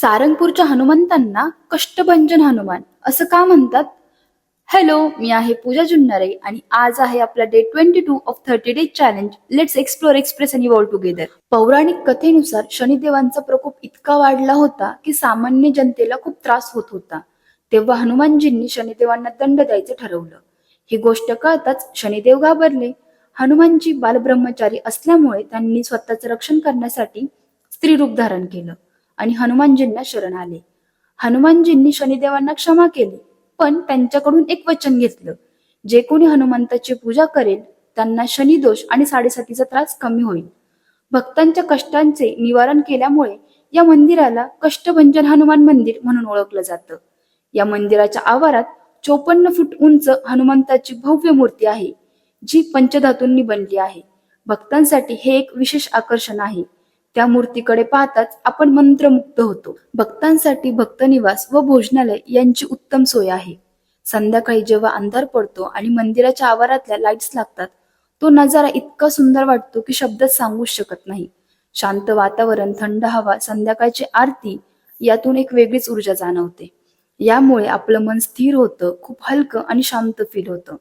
सारंगपूरच्या हनुमंतांना कष्टभंजन हनुमान असं का म्हणतात? हॅलो, मी आहे पूजा जुन्नरे आणि आज आहे आपला day 22 of 30 days challenge. Let's explore, express आणि इव्हॉल्व टुगेदर. पौराणिक कथेनुसार शनिदेवांचा प्रकोप इतका वाढला होता की सामान्य जनतेला खूप त्रास होत होता. तेव्हा हनुमानजींनी शनिदेवांना दंड द्यायचं ठरवलं. ही गोष्ट कळताच शनिदेव घाबरले. हनुमानजी बालब्रह्मचारी असल्यामुळे त्यांनी स्वतःचं रक्षण करण्यासाठी स्त्री रूप धारण केलं आणि हनुमानजींना शरण आले. हनुमानजींनी शनिदेवांना क्षमा केली, पण त्यांच्याकडून एक वचन घेतलं. जे कोणी हनुमंताची पूजा करेल त्यांना शनी दोष आणि साडेसातीचा त्रास कमी होईल. भक्तांच्या कष्टांचे निवारण केल्यामुळे या मंदिराला कष्टभंजन हनुमान मंदिर म्हणून ओळखलं जातं. या मंदिराच्या आवारात 54 फूट उंच हनुमंताची भव्य मूर्ती आहे, जी पंचधातूंनी बनली आहे. भक्तांसाठी हे एक विशेष आकर्षण आहे. त्या मूर्तीकडे पाहताच आपण मंत्रमुग्ध होतो. भक्तांसाठी भक्तनिवास व भोजनालय यांची उत्तम सोय आहे. संध्याकाळी जेव्हा अंधार पडतो आणि मंदिराच्या आवारातल्या लाईट्स लागतात, तो नजारा इतका सुंदर वाटतो की शब्दात सांगूच शकत नाही. शांत वातावरण, थंड हवा, संध्याकाळची आरती यातून एक वेगळीच ऊर्जा जाणवते. यामुळे आपलं मन स्थिर होतं, खूप हलकं आणि शांत फील होतं.